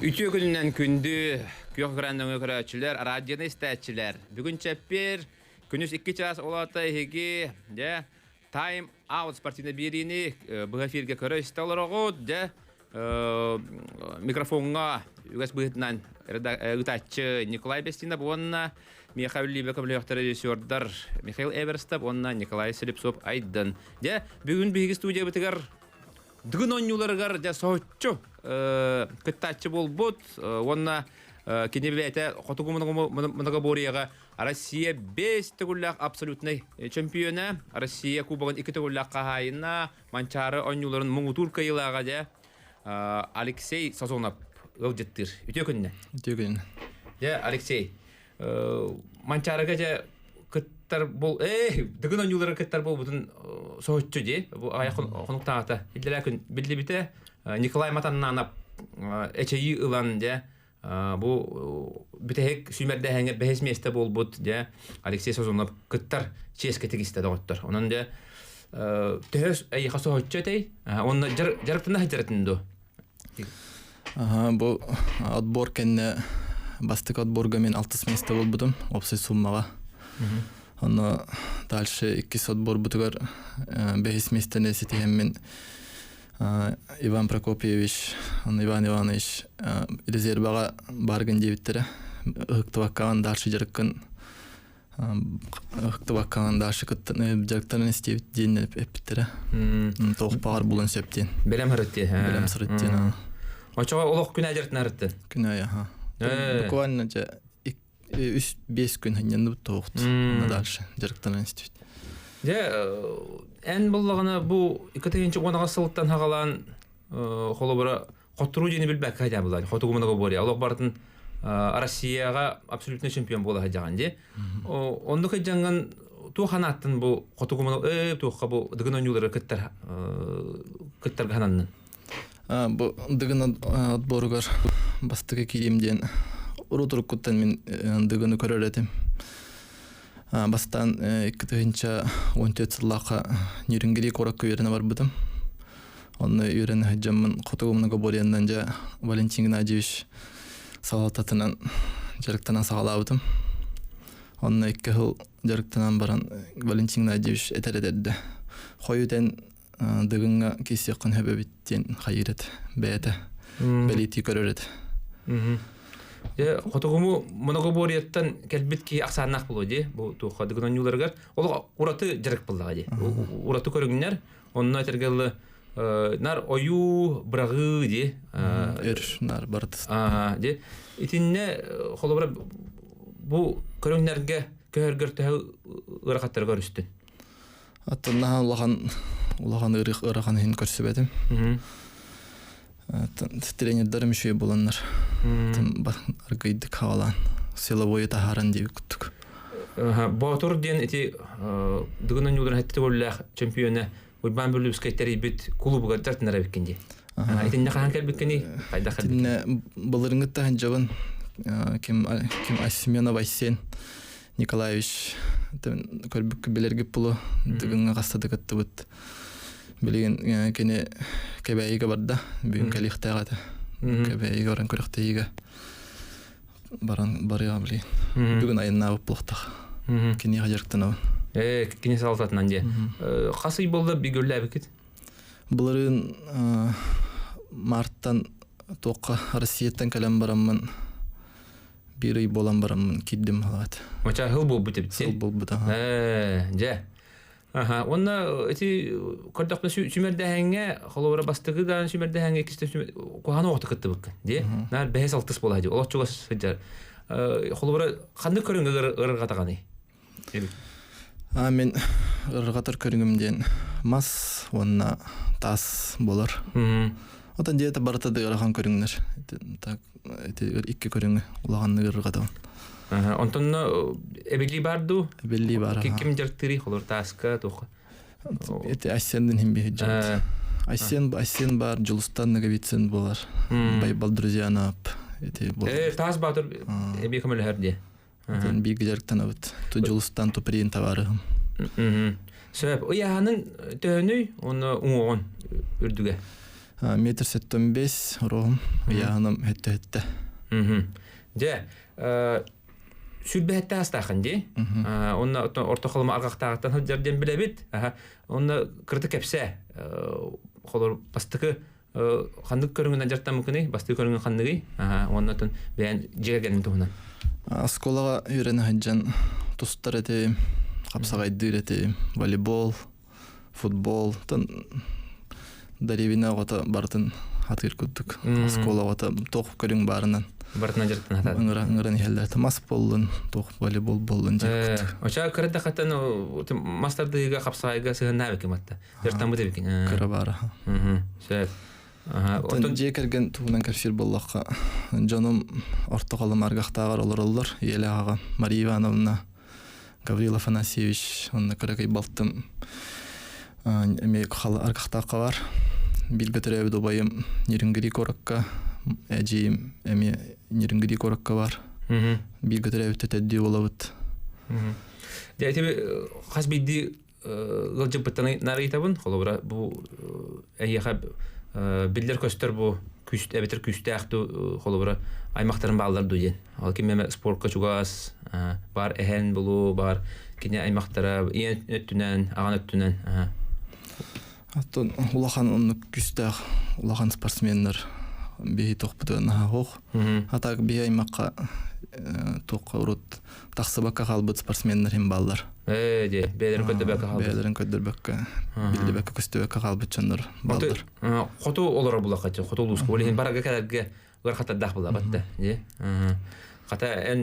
Üçü gününden kündü kökgrandöňe köräçiler, radioda istäçiler. Bugün çepper günüs 2 ças olata hegi, de Time Out sportine birini bu efirge köräçte olarak de mikrofonga üges bıhıtnan ıtaççı Nikolay Bestina bonna Mikhail Libekov rejissördar Mikhail Everstep onna Nikolay Selipsov aydan. De bugün bir studiya bitiger Дүгін ойнуларығар жа соғытчу кыттачы болбут, онна кенебілі әті қотығымынаға борияға Россия 5 тігілләқ абсолютный чемпионы, Россия кубағын 2 тігілләқ қағайына манчары ойнуларын мұңытур кайылаға жа Алексей Сазонов өвдеттір. Үте күнне? Үте күнне. Алексей, манчарыға жа кыттар бол, дүгін ойнулары кыттар бол бұтын соғытчу де, бұл аяқ қонуқтан ата. Илдері күн білді біті Николай Матанна анап әчейі ұлан де, бұл бітәйік сүймәрді әңі бәхес месті бол бұд де, Алексей Сазонов кыттар ческетік істеді оғыттар. Онын де төхөс әйіға соғытчу әтей, оны жарықтында хайтеретінді. Бұл отбор кәнне бастық отборға мен 6 месті бол бұдым, опсай суммаға. Оны дальше 2 отбор бұтығар 5 местіне сетеген мен Иван Прокопьевич, Иван Иванович резерваға барғын дебіттері. Үхікті баққаған дальше жарыққын үхікті баққаған дальше жарықтарын істебіт дейін әпіттері. Тоқпағар бұлын сөптен. Белем ғырытте. Белем сұрыттен. Очаға олық күн әжірттін әрітті? Күн әйі. Буквально 5 күн ханьянды тоқты. Дальше жарықтарын істебіт. Ән болағына бұл 2-ші онаға сылыттан хағалан қолы бұра қоттыру дені білбәк қайда бұлай, қотығымынаға бөрі. Олық бардың Россияға абсолютный чемпион болы қайдаған де. Онды қайдағын туған аттын бұл қотығымынаға туыққа бұл дығын ойнулары күттарға хананның? Бұл дығын отборығар бастығы кейдемден ұру-тұрық күттен мен дығыны көрер әдім. Бастан 2-14 сыллаққа нерінгерек ораққа үйеріне бар бұдым. Оны үйеріне хаджамын қотығымынаға боряндан жа Валентин Геннадьевич салататынан жарықтанан сағала бұдым. Оны 2 жыл жарықтанан баран Валентин Геннадьевич әтер әдерді. Қойуден дығынға кесеқін хөбебіттен қайырет бәйеті, бәлеті көрер еді. Қотығымы мұнығы борияттан кәлбет кей ақсаннақ болу де, бұл туыққа дығын ойнуларығар. Ол ұраты жарық болуға де. Ұраты көріңдер, онына тергелі нар ойу бірағы де. Өрш, нар бардыз. Итінне қолы бұра бұл көріңдерге көхергер тәу ұрақаттар көрістін? Аттына ұлаған ұраған ең көрсібедім. Тренердерім үшей боланлар. Аргайдық хавалан. Силовой тахаран дейбі күттік. Батур ден эти дығынан юларын әтті болылақ чемпионы Уйбан бөлі бүскайттері бет клубыға жартынара беккенде. Айтынна қаған кәл беккені? Бұлырыңғытта жабын кем Асименов Айсен Николаевич көрбіккі белергіп бұлы дығынға қастады күтті бұд. Білген кені кәбәйігі барда, бүгін кәліқтағады. Кәбәйігі баран көріқтейігі барыға білген. Бүгін айынна бұп бұлықтақ. Кені қажырқтын ауын. Кені салататынан де. Қасы болды бігірлі әбікет? Бұлырын марттан тоққа Россияттан кәлем барамын. Bir ay болан барамын киддім қалады. Мача хыл бол бұты бітсе? Хыл бол бұты. Жа. Онна эти көрдәкне сүмәрдә хәңгә холовра бастыгыдан сүмәрдә хәңгә кисте куһаны вакыт кытты бик ди. Нар бәһәс алтыс булады. Олар чуга сыҗар. Холовра кандай көрүнгә ырырга таганы? Мен ырыргатыр көрүнгөмден мас онна тас болар. Отан диета бартады ырган көрүңнәр. Так эти 2 көрүнгө улаганны ырыргатам. Онтонно эбели барду? Эбели бар. Ким жартыри холор таска тоқ? Это Асенден химби жат. Асен бар, Жулустан нагавицен болар. Байбал друзьянап. Тас батыр эбе кемел хәрде. Биги жарктан абыт. Ту Жулустан ту приин таварыгым. Сөп, ояның төнүй, оны уңоғын үрдіге? метр 75 рогым яғыным хетті. Же, сүрбәтті астақын де. Онна орта қолыма арғақтағыттан жерден білебет. Онна кірді кәпсе, қолыр бастықы қандық көріңін ажарттан мүмкіні, бастығы көріңін қандығы. Онна түн бәйін жегенін тұғынан. Асколаға үйрені хаджан тұстар әтейім, қапсағайды әтейім, волейбол, футбол, даревина ғота бартын хатыр күттік. Аскола ғота тоқ көрің барынан. Бартына жырттын хатады. Үңірін елдерді мас болын, тоқ волейбол болын жек күттік. Оча көрді қаттан мастардыға қапсағайға сығын нәбекі матта. Жырттан бұды бекен. Көрі бары. Сөйт. Жек әрген туғынан кәршер боллаққа. Жоным орта қалым арғақтағар олар. Елі аға Мария Ивановна, Гаврил Афанасьевич, онны көрекей балтым. Әме арғақтаққа бар. Билгітір әбі добайым нерінгірі кораққа. Әжейім әме нерінгірі кораққа бар. Билгітір әбі тәтәдді олауыт. Дәйтебе қас бейді ғылжып бұттаны нары етабын. Қолы бұл әйеға Биллер көстер бу әбетер күсті ақты қолы бұра аймақтарын бағылар дүйден. Ал кеме спортқа чугас, бар әхен бұлу, бар кене аймақтара, ең өттінен, аған өттінен. Аттон улахан онны күсті ақ, улахан спортсменлер бейі тоқпыды наға хоқ. Атақ бей аймаққа тоққа ұрыт тақсыбаққа қалбыд спортсменлер хем балылар. Бәлерін көдді қалбыд. Бәлерін көдді бәкка, білді бәкка көсті бәкка қалбыд чандар балылар. Қоту олар бұла қатшы, қоту ұлысқы. Олеген бараға кәлерге ғыр қатардақ бұла бәтті. Қата ән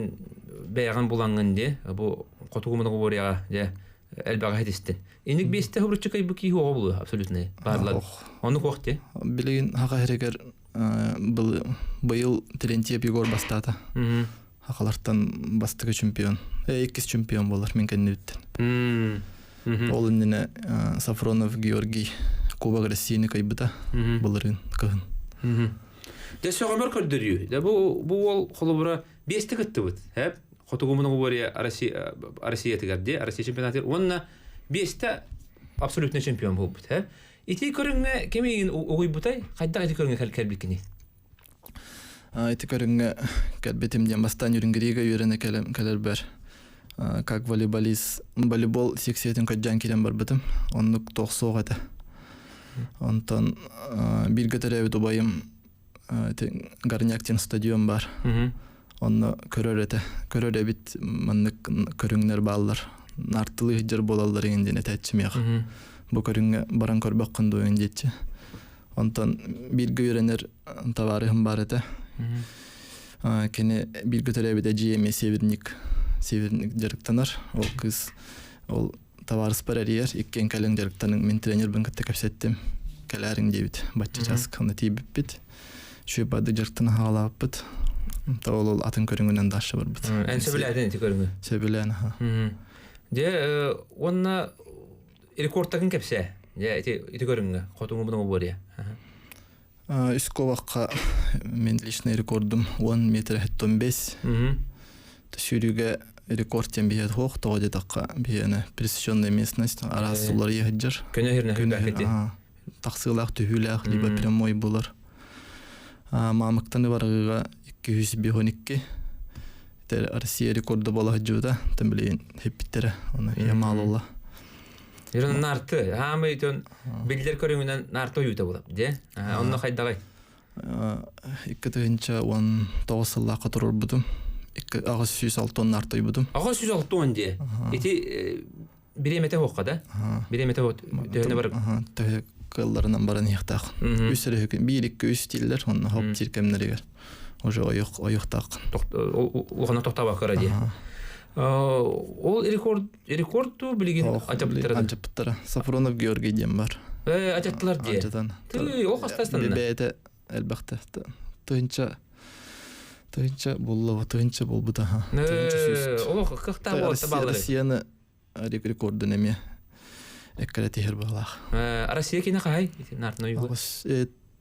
бәйған бұлаңын де, бұл қоту құмыны ғорияға әлбәға хәдістен. Енік бесті ғұрытшы кай бұкі оға бұлы, абсолютно. Оны қоқ де? Білеген хақа әрегер бұйыл Терентьев Егор бастады. Хақаларттан бастығы чемпион. Екіз чемпион болар мен кәнне өттен. Ол үндіне Сафронов Георгий Кубок Россияны кайбыта боларын қығын. Дә соғамар көрдірі. Бұл ол қолы бұра бесті күтті бұд. Қотығымының ғория Россия тігерде, Россия чемпионатыр. Онына бесті абсолютно чемпион бұл бұд. Ити көріңе кемейін оғой бұтай, қайда қайда көріңе кәлбекіне? Ити көріңе кәлбетімден бастан үрінгіріге үйрені кәлер бәр. Как волейбол сексиетін көджан келен бар бұдым. Онлық тоқсоқ әді. Онтан білгітір әбіт ұбайым Гарняктен стадион бар. Онны көрөр әді. Көрөр әбіт мұнлық көріңнер балылар. Нартылы жыр болалар еңден әтәтшім яғы. Бұл көріңе баран көрбәк қынды ойын детші. Онтан білгі үйренер таварығым бар әді. Кені білгі түрәбіде жиеме северник жарықтанар. Ол кыз, ол таварыс бар әрiyер. Еккен кәлің жарықтаның мен тренер бұн күтті көпсеттім. Кәләрің дебіт. Батчы жасық қаны тейбіп біт. Шөй бады жарықтаны ғалап біт. Ол атын көріңінен дашы бар біт. Ән сөбіләден әті көріңі? Сөбіләні. Де, онына рекордтағын кәпсе? Ити көріңі? Қотыңы бұның бар я? Үсковаққа мен личный рекордым 10 метр 75. Сүріге рекордтен бейет хоқ, тоғы детаққа бейені пресеченная местность, арасы олар ехет жыр. Көне херіне хербәк еті? Тақсығылақ, түйіләқ, либо прямой болар. Мамықтаны барғыға 212. Россия рекорды бола жүда, тем білейін хеппеттері, оны ямал ола. Ерін нарты, хамы етен білдер көріңінен нарты ойуыта болып, де? Онына қайдағай? 2019 сыллаққа тұрыр бұдым. Ағыз 106 нарты ой бұдым. Ағыз 106 де? Еті біремете хоққа да? Біремете хоққа бар? Төхі қылларынан барын еқтақ. Үсірі хөкін, 1-2 стилдер, оны хоп тиркемнерігер. Уже ойықтақ. Оғана тоқтабақ қара де? Ол рекорду білген ажаптырады? Ажаптырады. Сафронов Георгий дем бар. Ажаттылар де? Ажаттан. Ол қастастан? Бәйті әлбәқті. Түйінші болуы, түйінші бол бұда. Ол қықта болықты балары? Россияны рекордын әме әккәрәті хер бағалақ. Россия кені қағай?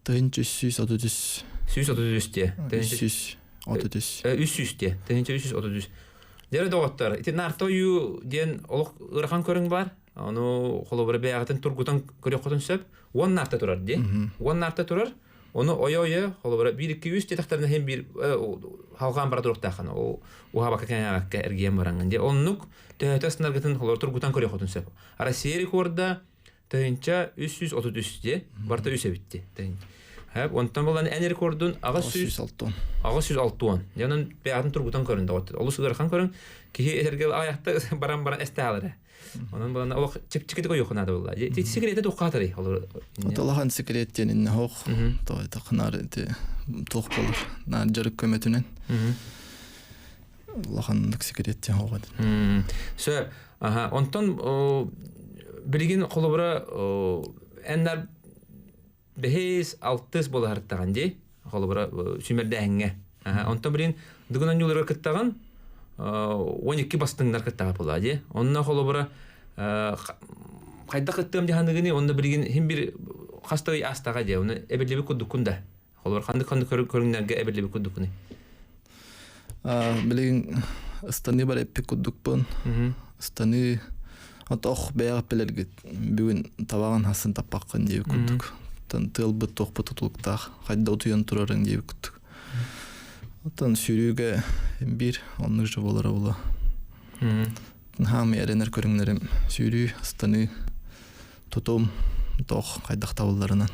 Түйінші 330. 330 де? 330. 300 де? 330. Дәрі доғыттар, нарты ойу ден олық ұрған көрің бар? Onu холобра бягатын тургутан көрөк котун сөп, он нарта турар ди. Он нарта турар. Onu oya холобра 1-200 детактарына hem bir халган бара туруктахан. О уха бакакка эргем баранган ди. Оннук төтөсүнөр гытын холор тургутан көрөк котун сөп. Россия рекорда тыйынча 333 ди. Барта 3 битти. Хәп, онтан булган әне рекордун агыс 106. Агыс 106. Янын бягатын тургутан көрүндө. Олу сугархан көрүн. Ки эрге аякта баран эстәләре. Onun bana o çipçiketi koyuyor kanada vallahi. Sigarete dokatırı olur. Otalahan sigaretten inne hoq. Toy taqnar te toq bolur. Nar jarık kömetünen. Allah'ın sigaretten hoq. Söp. Aha, ondan bilgin kolobra enler behes 6 bolar hartagан ди. Kolobra sümerdeğenge. Aha, ondan bilin dugunan yollara kıttagan 12 бастыңдар кыттага болады. Онна холобра кайда кыттым дегендигини онда билген хим бир хастагы астага же. Оны эбелеби кудукунда. Холобра канды көрүнгөнгө эбелеби кудукуни. Билген станы бар эпик кудукпун. Станы атох беяр пелелгит. Бүгүн табаган хасын таппаккын деп кудук. Тыл бит токпу тутулуктар. Кайда отуян турарын деп кудук. Оттан сүйрүүгө бир оннук жыл болар була. Хам эренер көрүңнөрүм сүйрүү станы тутум тох кайдак табылдарынан.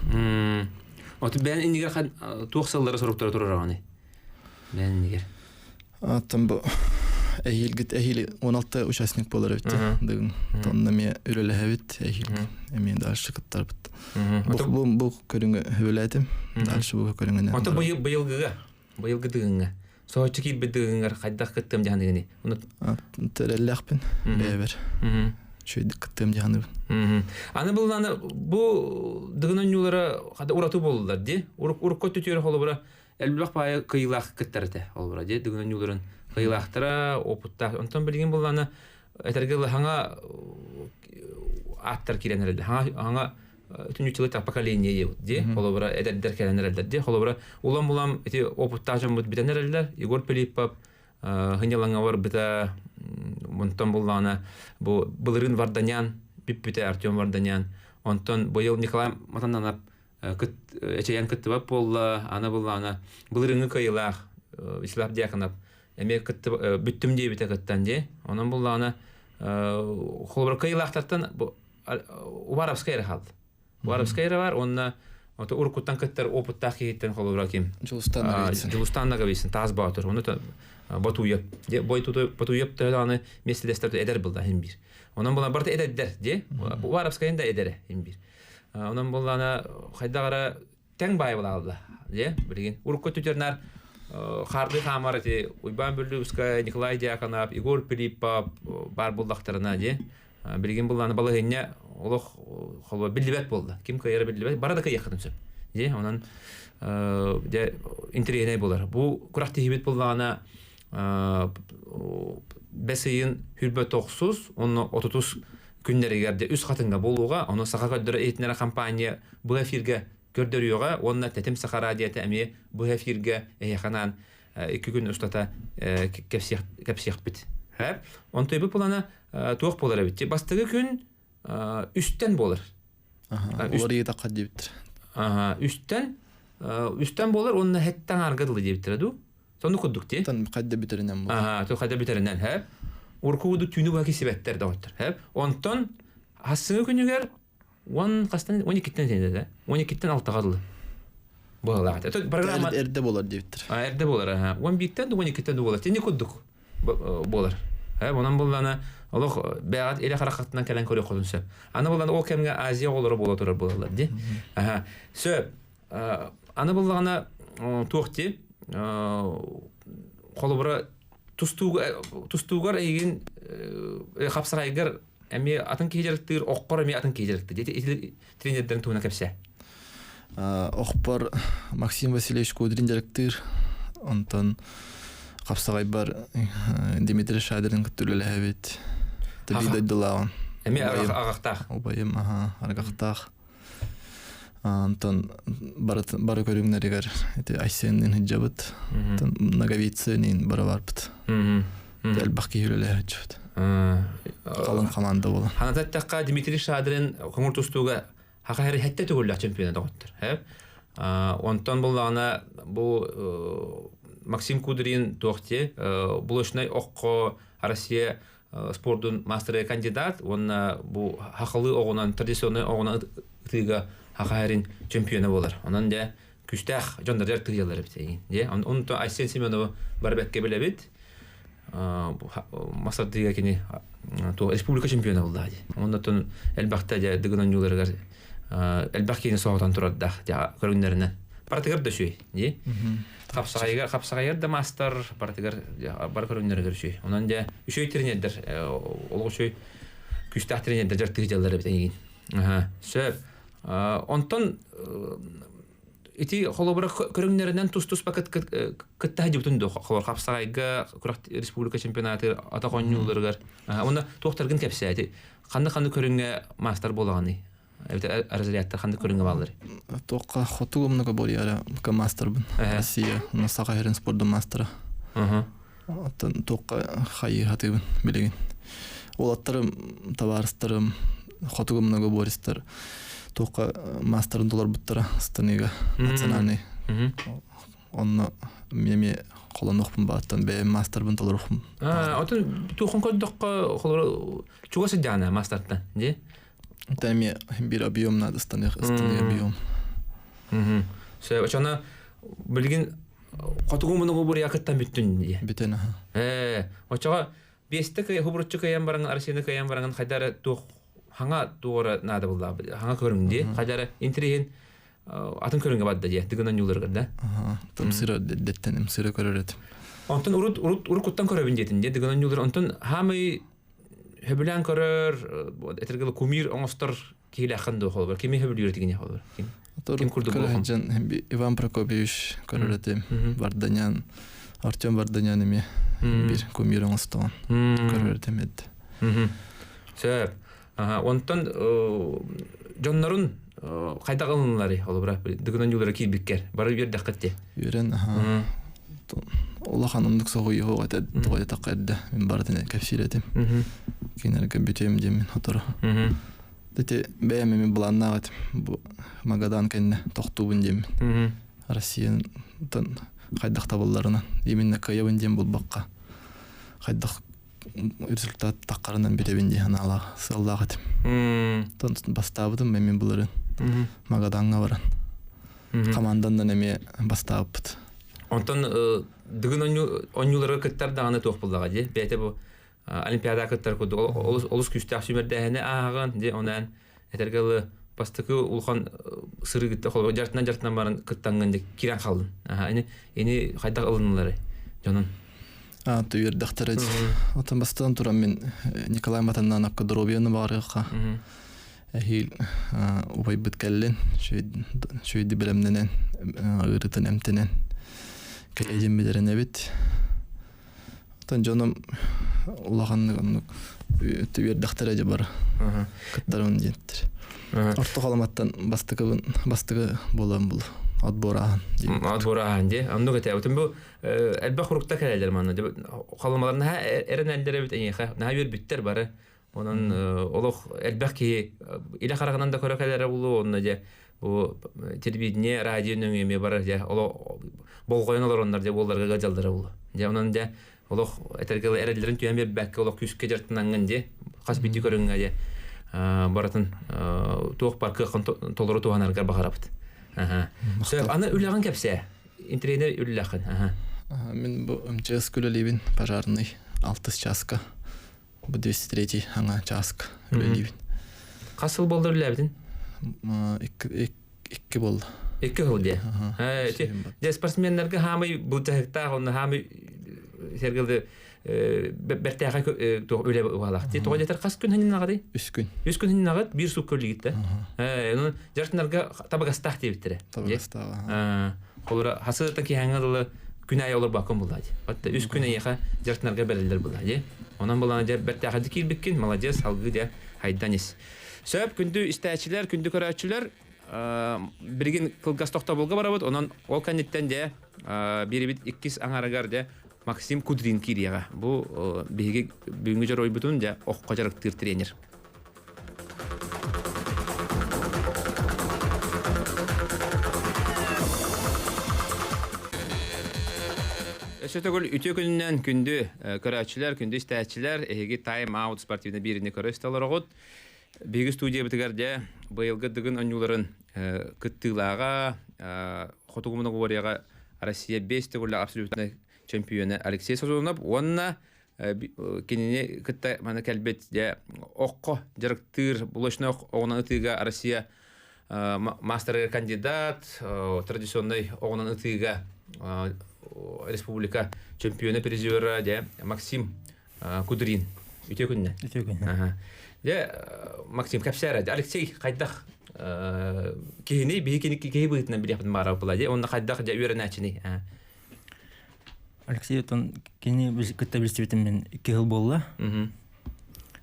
Аты бен индигер тоқсаллары сороктора турараганы. Бен индигер. Аттан бу эйилгит 16 участник болар бит. Дигин тонна ме үрөлөбүт эйил. Эмен дальше кыттар бит. Бу көрүнгө хөбөлөтүм. Дальше бу көрүнгөнө. Аты быйылгы дыгыңга. Соочки бидыгыңар кайдак кыттым жаныгыны. Уну тереллекпин бебер. Чөйдүк кыттым жаны. Аны бу дыгынан юлара када урату болдулар ди. Урукко төтөр холобра элбак бай кыйлак кыттарыты холобра ди. Дыгынан юларын кыйлактыра опутта. Онтон билген булганы этергел ханга аттар киренерде. Ханга Тунчилыта поколение ди, холобра эдер келенерлер ди, холобра улам эти опыттажым бит битенерлер, Егор Пилипов, хынялаңа бита монтон буллана, бу Былырын Варданян, биппите Артем Варданян, онтон быйыл Николай Матананап эчеян кыттыбап болла, ана буллана, Былырыны кыйлах, Ислам Дьяконов, эме кытты бүттүм дей бите кыттан ди, онон буллана холобра кыйлахтартан Уваровская халд. Варвскайра бар, онна уркуттан кыттар опыттах кейттен холобра ким. Жылустаннага бейсин, таз батыр. Оны батуяп. Батуяп тағаны меселестерді эдер бұлда хем бир. Онан болан барты эдердер, де? Варвскайын да эдері хем бир. Онан болана қайдағара тәң бай бұла алды, де? Білген. Уркут өтернар қарды қамар, Уйбан Бүрлюбская, Николай Дьяконов, Егор Пилипов бар бұлдақтарына, де? Билген булланы балыгыня олох холба билбет болду. Ким кайра билбет? Барада кайяктын сөп. Же, онан де интерегеней болар. Бу куракты хибет булгана бесейин хүрбө токсуз, оны 30 күннерегерде үз катыңда болууга, оны сака көддөрө этнера компания бу эфирге көрдөрүгө, онна тетим сака радиоте эми бу эфирге яханан 2 күн устата кепсият бит. Хәп, онтой бу плана туох болар бит. Бастыгы күн үстен болар. Орыйы да кадиптир. Үстен болар, онна хеттен аргадылы диптир ду. Сону кудук ти. Тан кадда битеринен болар. То кадда битеринен, хәп. Уркуду түнү баки себеттер да отыр, хәп. Онтон хасыгы күнүгөр 12-тен тенде, 12-тен 6-гадылы. Болар. Программа эрде болар диптир. Эрде болар, 11-тен 12-тен болар. Тени кудук болар. Онан боллана олох бәгат эле харакатынан келен көрө колунса. Аны боллана ол кемге Азия олары бола турар болалар ди. Сөп. Аны боллагана туакти колобра тустуугар эгин капсагайгар эми атын кейжеректир, оккор эми атын кейжеректи. Дети тренердерин туна кепсе. Окпор Максим Васильевич Кудрин директор, Антон Капсагай бар Дмитрий Шадырын күттүлөлө хабит. Табида дылаган. Эми агактак. Обайым аргактак. Антон бары көрүңнөрүгөр эти Айсендин хиджабыт. Наговицинин бары барбыт. Дел баки юлеле хажбыт. Қалың команда бола. Ханататтаққа Дмитрий Шадрин коңуртустуга хакари хетте түгүллә чемпионы доктор. Онтон буллана бу Максим Кудрин тохте булышнай окко Россия спорттун мастер кандидат, он бу хакылы огунан традиционный огунан тыга хакарин чемпионы болар. Онан да күстах жондар тыялар бит. Он то Айсен Семенова барбекке билебит. Мастер тыга кини то республика чемпионы булды. Ондан элбакта да дигнан юларга элбаккени соотан турат да көрүннөрүнө. Партигер да шүй, не? Хапсагайгар да мастер партигер бар көрүннөрү көрүшүй. Онан да үшөй тренердер, ол үшөй күстах тренердер жартыгы жалдар бит эген. Сөп. Онтон ити холобра көрүннөрүнөн тус пакет кыттаһы бүтүн до холор хапсагайга курак республика чемпионаты атаконнууларга. Онда токтаргын кепсети. Кандай көрүнгө мастер болаганы. Это разрядта ханды көрүнгө балдар. Тоққа хотугу много борьяра мастер бун. Россия на Сахарин спорттун мастера. Тоққа хайы хатыбын билеген. Олаттарым товарыстарым хотугу много бористар. Тоққа мастерын долар буттара станига национальный. Онно меме колонокпун бааттан бе мастер бун толорухум. Отун тухун коддокко холор чугасы жана мастердан, же? Теми бир объем надо станет объем. Все, очана билген котугу много бор якыттан бүттүн ди. Битен. Очага бестек хубурчу каян барган арсены каян барган кайдары тух ханга туора надо булда. Ханга көрүндү. Кайдары интереген атын көрүнгө бадда ди. Дигенен юларга да. Там сыра деттенем сыра көрөрөт. Онтон урут куттан көрөбүн дедин ди. Дигенен юлар онтон хамы Höbülen körür, etergeli kumir oңостор кейле ханды холбар. Кими höbülüyor дигене холбар. Ким курду булган? Иван Прокопьевич көрөрөтем. Варданян, Артем Варданян эме бир кумир оңостон көрөрөтем эд. Сөп. Онтон жоннорун кайда кылынлары холбар. Дигенен юлары кийбиккер. Бары бир даккатте. Юрен Алла ханымдык согуй хогат тойда такырды. Мен бардын капсилетим. Кинерге бүтем демен хатыр. Дете бәяме буланнагат бу Магадан кенне токтубун дем. Россиянын кайдак табылларына именно каябын дем булбакка. Кайдак результат такарынан беребин ди анала сыллагат. Тон бастабыдым мен буларын. Магаданга баран. Командандан эме бастабыт. Онтон дигин онюларга кыттар даганы тох булдага ди. Бете бу олимпиада кыттар куду. Олус күстак сүмердәһене аган ди онан этергеле пастыкы улхан сыры гитте холо жартынан барын кыттанган ди кирен калдым. Эни кайда алынлары. Жонун. Түйер дактары. Отан бастан турам мен Николай Матаннан Акадробияны барыга. Хил убай биткеллен шөйди белемненен ырытын эмтенен. Кәйдем бидеріне бит. Тан жоным улағанны түйер дақтар әде бар. Кыттарымын дейттір. Орты қаламаттан бастығы болам бұл. Отбораған. Отбораған де. Анды көте. Өтін бұл әлбақ ұрықта кәлелер маңны. Қаламаларына әрін әлдері бит әнеға. Наға бер бүттер бары. Онын олық әлбақ кейі илі қарағынан да көрі кәлері болу. Онына де телевидение, радионың еме бары. Болғайын олар ондар деп оларға ғажалдары болу. Онан де олық әтергелі әрәділерін түйен бер бәкке олық күске жартынанған де қас бүйті көріңге де баратын туық бар қиқын толыры туғанарға бағарапыд. Аны үліған кәпсе? Интернет үліғын? Мен бұл МЧС күлілейбін пожарный 6 часка. Бұл 203 аңа часка үлілейбін. Қасыл болды үліләбідің? 2 болды. Екі қыл де. Де спортсменлерге хамы бұл жағықта ғылны хамы сергілді бәртәға өлі бағалақты. Тоға жетер қас күн ханын ағады? 3 күн. 3 күн ханын ағады, бір сук көлі кетті. Жартынларға табағастақ дейбіттірі. Табағастақ. Қолыра хасыдаттан кей хаңылы күн ай олар бақын бұлады. 3 күн айыға жартынларға бәрілдер бұлады. Онан бұланы бәртәға декел беккен, молодец, алғы де хайдан ес. Сөп күнді істәчілер, күнді көрәтшілер бірген кылгас тоқта болға барабыд, онан ол кәнеттен де бері бит 2 аңарағар де Максим Кудрин кирияга. Бу биге бүгүнгү жор ойбутун жа окко жарыктыр тренер. Өсөтөгөл үтө күнүнөн күндү көрөчүлөр, күндү истәчилер эги тайм аут спортивный бирине көрөстөлөрөгөт. Биги студия битигерде быйылгы дыгын онюларын кыттылага хотугумуна говоряга Россия 5 төгүлө абсолютный чемпионы Алексей Сазонов. Онна кинене кытта мана келбет же окко жарыктыр булошнок огнатыга Россия мастер кандидат традиционный огнатыга республика чемпионы призера де Максим Кудрин. Үтө күннө. Үтө күннө. Де Максим Капсара, Алексей кайдах кини бихикини кии бытынан билепин мара була де. Онда кайдах же үйрөнөчүни. Алексей тон кини кытта билсебитим мен 2 жыл болла.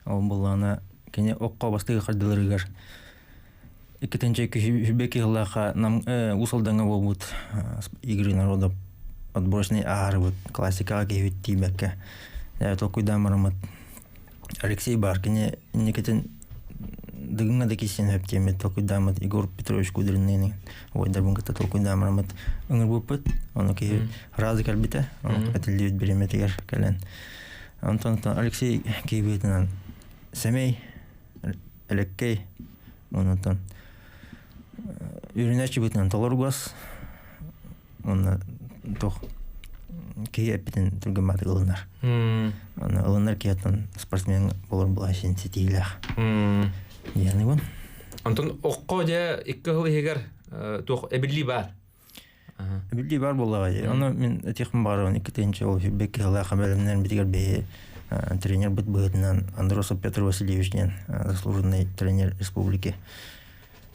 Ол боллана кини окко бастыгы кардыларыгар. Икетенче күбеки жылака нам усалданга болбут игры народов отборочный арбут классика гевит тибекке. Я только дамарамат Алексей Баркине никетен дыгна декисен хептеме только дамат Егор Петрович Кудринный. Ой дарбунката только дамарамат ыңыр буппут. Оны ки разы калбите. Оны катылдыбит береметигер кален. Антон Алексей кибетинан семей элеккей онотон үйренәчі бітінен толырғас, оны тоқ кей әппетін түргіматы ұлынар. Оны ұлынар кейаттан спортсмен болыр бұл әшен сетейліғ. Яны бұн? Антон, оққа де 2 жыл егер тоқ әбілі бар? Әбілі бар болуға де. Оны мен әтеқім баруын 2-тенші ол бәкке ғылай қабелімден бітігер бейі тренер бұт бұғытынан Андросов Петр Васильевичнен заслуженный тренер республики.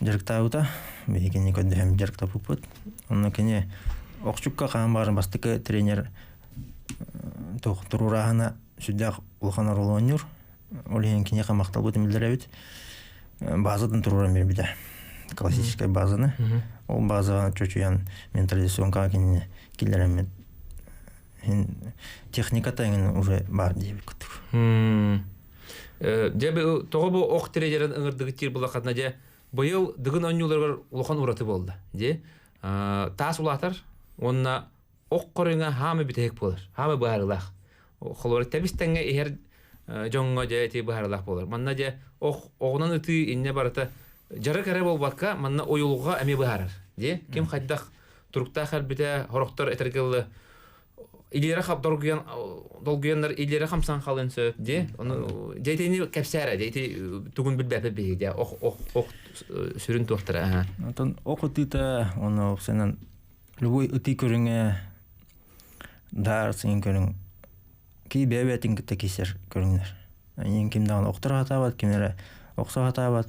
Жарыктаута, бейген некөді әм жарыкта пупут. Оны кене оқчукка қаған барын бастықы тренер тұрурағына сүддәқ ұлған орылы өнер. Олеген кене қамақтал бұтын білдір әбіт. Базадан тұруран бер біді. Классическая базаны. Ол базаға чөчуян мен традиционға кене келдер әмет. Техниката еңін уже бар дейбіт күттік. Дәбі тоғы бұл оқ тренерін ыңырдығы тер бұл ақадына де быйыл дыгын онюларга улахан ураты болды. Де тас улатар, онна оқ қорыңа хамы бітек болар. Хамы бағарылақ. Холоры тәбістенге ехер жоңға де те бағарылақ болар. Манна де оғынан үті инне барата жары кәрі бол баққа, манна ойылуға әме бағарар. Де кем қайдақ тұрықта қалбіде хорықтар әтіргілі илері қап долгуяндар илері қамсан қалын сөп. Де дейтейні кәпсәрі, дейтей түгін білбәпі бейі. Де оқ сүрін тоқтыра. Оқ үтіті, оны оқсынан любой үті көріңе дар сен көрің кей бәбәтін күтті кесер көріңдер. Ең кемдаған оқтыр ғатабат, кемері оқса ғатабат,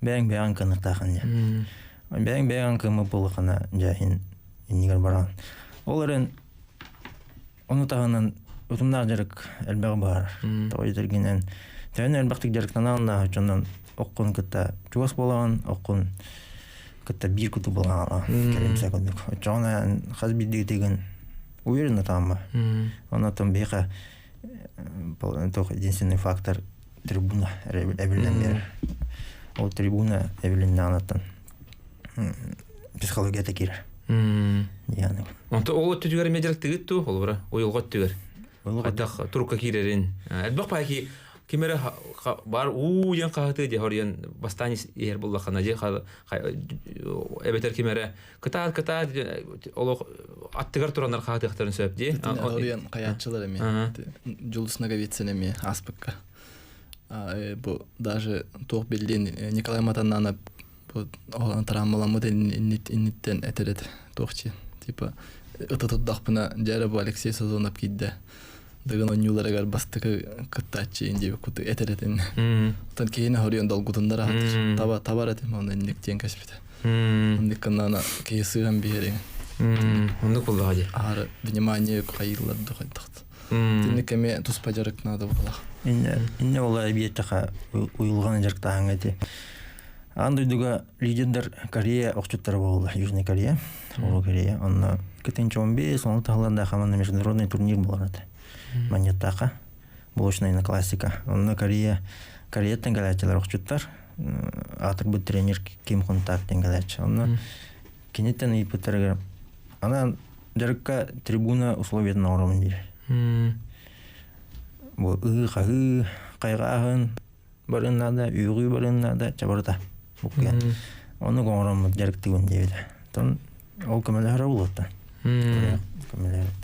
бәң қанықтақын. Бәң қымы болы қана жәйін енігер барған. Оларын оны тағынан ұтымдар жарық әлбәғі бар. Тауы етергенен тәуін әлбәқтік жарықтан алында жондан оққын күтті жуас болаған, оққын күтті бір күті болған кәлемсә көндік. Жоғына қаз бидігі деген уверен атам ба. Оны атам бейқа единственный фактор трибуна әбілден бері. Ол трибуна әбілден анаттан психология тәкер. Онты ол түтігер медеріктігі тү, ол бұра, ойылғат түгер. Қайдақ тұрыққа керерін. Әлбақ бәкі кемері бар уйен қағыты де хориян бастанис ер болла қана де әбетер кемері кытат аттығар тұрандар қағыты қақтарын сөп де. Хориян қаятшылар әме, жұлысынаға ветсен әме аспыққа. Бұл даже тоқ белден Николай Матаннанап травмаламыды инниттен әтерет тоқчы. Типа, ұтытуддақпына жәрі бұл Алексей Сазонов кейді. Дығын онюларығар бастықы күттатчы индебі күтті әтеретін. Отан кейіні хориян долгутындар ағатыр. Табар әтім, оны иннектен кәшіпті. Ондық қаннана кейі сыған бейерен. Ондық болды ғади. Ары, внимание қайыларды қайдықты. Тінік әме тұспа жарық нады болақ. Инне олай бейеттіға ұйылған жарықтағын әте. Андойдуга лидер Корея окчуттар болду, Южная Корея, Оро Корея. Онна 2015 он тахланда хаманда международный турнир боларады. Монетака, блочная классика. Онна Кореяттан галачалар окчуттар. Атыр бу тренер Ким Контактен галач. Онна кенеттен ипеттерге ана жарыкка трибуна условиятын оромун дейт. Бу кайгагын барынада, үйгү барынада чабарда. Буккен. Оны гоңром жарыктыгын дейт. Тон ол көмөлөр болот.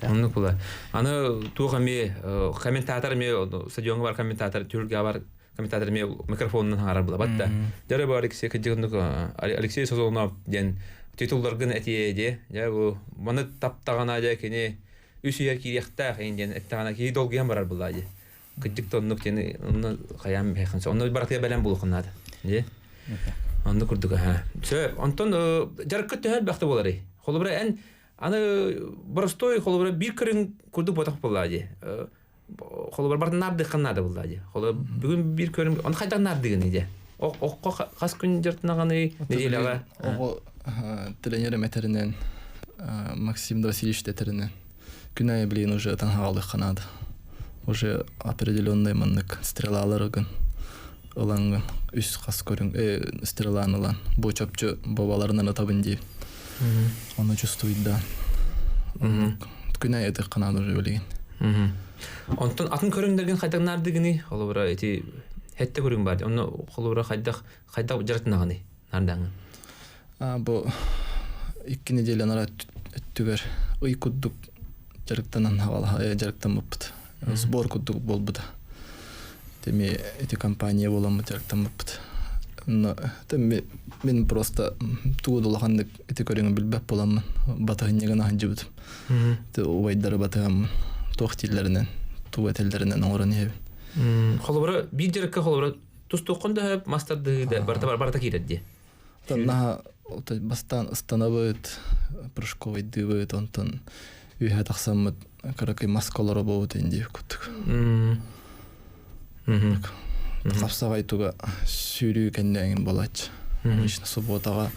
Онны кула. Аны тугаме комментатор ме стадионга бар комментатор, түргө бар комментатор ме микрофонун харар була. Батта. Жары бар Алексей Созонов ден титулларгын этиеде. Я бу маны таптагана да кене үсүер киректа энден эттагана ки долгуян барар була ди. Кыдык тоннук тени онны каям беханса. Онны баракта белен булукнады. Ди. Онны курдуга ха. Сө, онтон жарыкка төһөр бакта болары. Холбра эн аны простой холбра бир кырын курдук ботак була ди. Холбра бар нарды канады була ди. Холбра бүгүн бир көрүм он кайдан нардыгын ди. Окко кас күн жыртнаганы неделага. Ого тренер метеринен Максим Васильевич тетеринен. Күнай блин уже танхалды канады. Уже определенный маннык стрелаларыгын ылангын үс кас көрүн стреланылан бу чөпчө бабаларынан табын ди. Оны чувствует да. Күнай эте канады уже билген. Онтон атын көрүндөргөн кайдан нардыгыны холбра эти хетте көрүн бар. Оны холбра кайда жыртнаганы нардаңы. Бу 2 неделя нарат түгөр уйкудук жарыктан хавала жарыктан бупт. Сбор кудук болбуда. Теме эти компания болом жарыктан бупт. Но мен просто туудулгандык эти көрүнгө билбеп боламын. Батагыннан ханжыбыт. Те уйдары батагам тохтиллеринен, туветелдеринен орон еб. Холбра бир жарыкка холбра тустукканда мастарды да барта киредди. Тана бастан становит прыжковый дывыт онтон үйе таксамыт каракай маскалары болот энди куттук. Капсагай туга сүйрүү кенден болач. Ишна субботага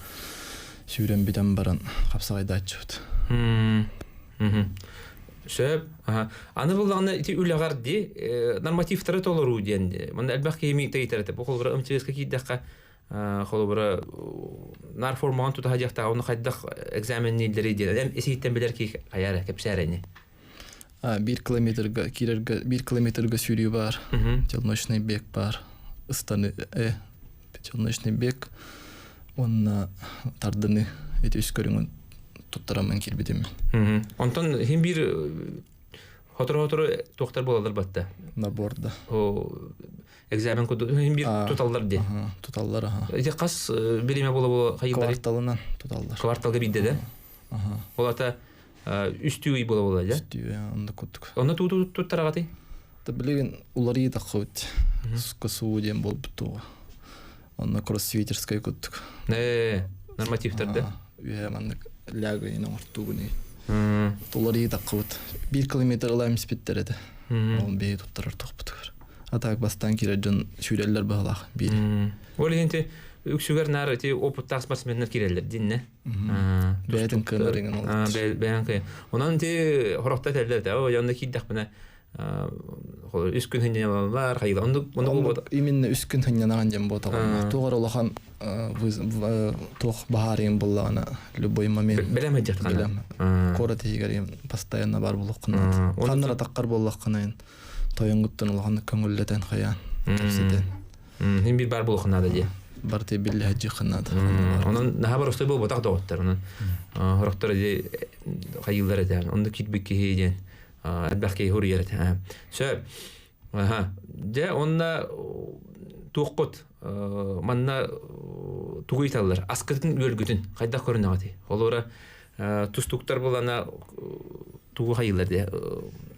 сүйрөн биден баран капсагайда ачыт. Шөп, аны булганы ити үлөгөр ди, нормативтары толору денди. Мында албак кеми тейтерде, бу холбра МЧС кийдакка холбра нар форман тута хажакта, аны кайдак экзаменнилери ди. Эм эситтен билер ки каяра кепсәрәне. 1 километрга кирерге 1 километрга сүйрүү бар. Челночный бег бар. Ыстаны челночный бег. Онна тардыны эти үскөрүн туттарамын кирбидим. Онтон хим бир хотор токтор болалар батта. Наборда. О экзамен коду хим бир тоталлар ди. Тоталлар. Эти кас билеме бола хайылдар. Кварталынан тоталлар. Кварталга бидде да. Олата үстүй бола да. Үстүй анда куттук. Онда туттарагаты. Та билген улары такыт. Скасуу дем болбуту. Онда кроссфитерская куттук. Нормативтерде. Үе мандык лягыйны ортугуни. Улары такыт. 1 километр алам спиттерде. Он бей туттарар токпутур. Атак бастан кирежен сүреллер баглах бир. Ол энте үксүгөр нары те опыттак спортсмендер кирелер динне. Бәдин кынырыгын ол. Бәянкы. Онан те хорокта телдер да. О янда киддак мене үс күн хынялар хайла. Онда именно үс күн хынянаган жем ботаган. Тугар улахан тох бахарин буллана любой момент. Белеме жаткан. Кора тегерим постоянно бар булуккан. Кандыра таккар боллаккан. Тоюнгуттан улахан көңүллетен хаян. Тепсиден. Хим бир бар булуккан да ди. Барты билли хаджи ханат. Онан нахабар устай бол ботак доктор. Онан хороктор ди хайылдар да. Онда китбекке хейден. Албакке хурьерет. Сө. Же онда туққут манна тугуйталар. Аскытын өлгүтүн кайда көрүнөгөти. Олора тустуктар болана тугу хайылдар де.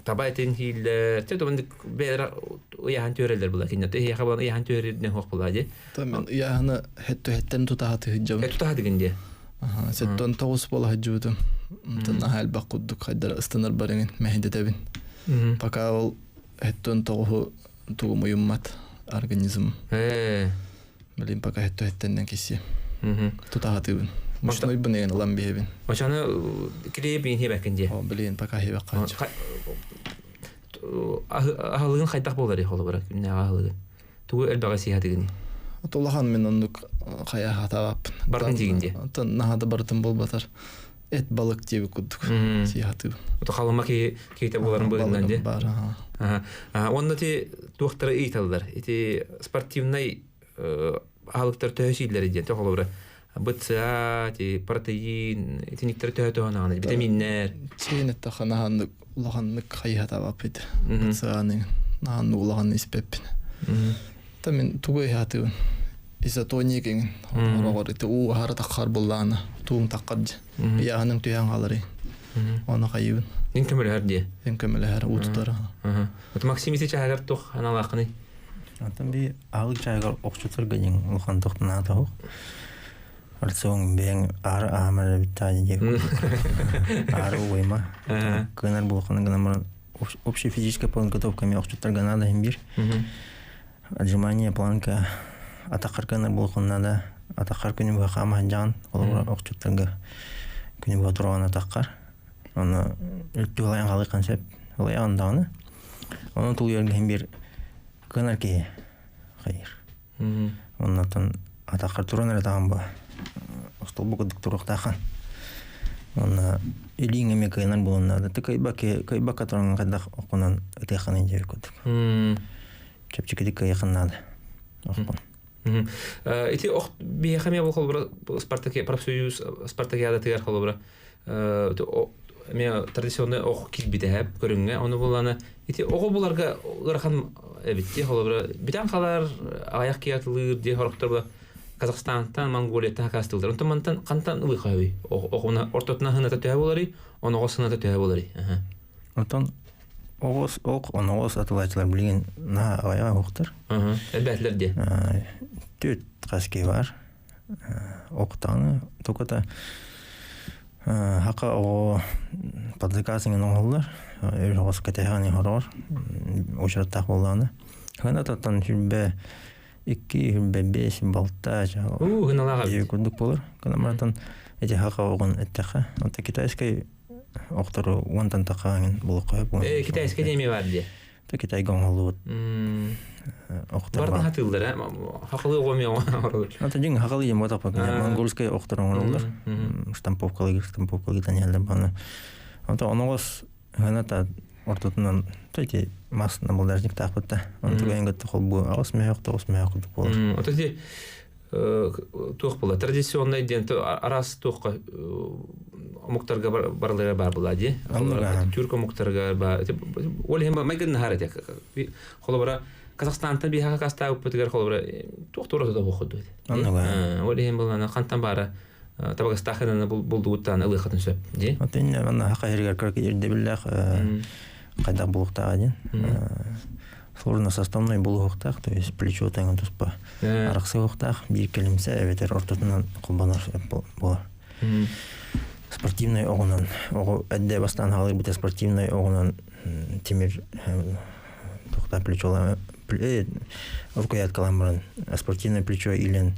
Табайтын хиллер. Те домдык бер уяхан төрелер була. Кинете яха бана яхан төрелден хок була де. Таман яхана хеттен тутахаты хиджам. Тутахаты генде. Сеттон тоғыз бола хаджудым. Тана хал бақуддук хайдар ыстанар барыңын мәхидетебин. Пока ол хеттон тоғу тугу муйуммат организм. Билин пока хеттен киси. Тутаатыбын. Мушной бунеген ламбиебин. Очаны кребин хебекинде. О билин пока хебек канча. Ахалыгын хайдак болар холобра. Күнне ахалыгы. Тугу элбага сиятыгыны. Толахан мен ондук кая хатабап. Бардын дегенде. Тон нахада бардын болбатар. Эт балык жебек кудук. Сиятып. Ото халыма кейте боларын быгындан де. Бар. Онда те доктора ыйталдар. Эти спортивный ахалыктар төһөсүйлөр де холобра. БЦА, протеин, никтер төһөтөһөн, витаминнер. Ченетта ханахан улаханнык кая хатабап ит. БЦАны нахан улахан испеппин. Тамин тугой хатыбын. Изотоникин орогор ите у хара таккар буллана туум таккаржы. Яаның түйән қалары. Оны қайыбын. Ен көмөлі әрде? Ен көмөлі әр ұтытары. Максим есе чағар тұқ аналақыны? Атын би ағыл чағар оқшытыр гәнен ұлған тұқтың аты оқ. Арцоң бәң ары амары биттады дек. Ары ойма. Көнер болқаны гына мұрын общая физическая подготовка мен оқшытыр гана да бир. Отжимание, планка. Атақар көнер болқынна да атақар күні бұға қаман жағын. Олар оқшыттырға күні бұға тұрған атақар. Оны үлтті олайын қалай қансеп. Олай ағындағыны. Оны тұл ерген бір көнер кей қайыр. Оның атын атақар тұрын әрі тағын бұға. Остол бұғыдық тұрықтақын. Оны үлейін әме көнер болуына да. Кайбақа тұрған қайдақ оқынан өтеққан енжер көдік. Чепчикедік кайықынна да. Оқын. Эти ох бияхамия бол холбра Спартаке профсоюз Спартакиада тегер холбра. Мен традиционный ох килбитеп көрүнгө аны буланы эти ого буларга ырхан эбитти холбра битан калар аяк киятылыр ди хорохтор Казахстантан Монголиядан кастылдар. Онтан кантан ылыхай огуна ортотна хыната төһө болары, оны госына төһө болары. Онтан огос ок оногос атылачылар билген на ая октор. Элбәтләрдә. Төт каски бар. Октаны токота хака о подзакасың оңоллар. Өргос катаганы хорор. Ошыртак болганы. Ханатан хүлбе 2-5 балта жа. Гыналага. Күндүк болор. Канамартан эти хака огон эттеха. Онта китайский октору онтан такаң булып коюп. Китайский деме бар ди. Та Китай гоңолут. Октор. Бардын хатылдар, хакылы гомё оролор. Ата жин хакылы ем отап калган. Монгольский октор оролор. Штамповкалык данялар баны. Ата оногос ханата ортотунан тойти масна булдажник тапытта. Антуган гатты холбу. Осмеяк болор. Ата ди тух була традиционный ден арас тухка муктарга барлары бар була ди. Түрк муктарга бар. Ол хем магын харат. Холобра Казахстанда биха каста uppetgar холобра тухтура да бохуду. Ол хем була кантан бара табага стахана булдуттан ылы хатын сөп ди. Атын ана хакайргар каркерде биллах кайда булукта адин. Сложно составной булуктак, то есть плечо таңын туспа. Араксы уктак бир келимсе эветер ортотунан кулбанар болор. Спортивный огунан, ого әдде бастан халы бите спортивный огунан темир тухта плечола рукоят каламбран, спортивное плечо илен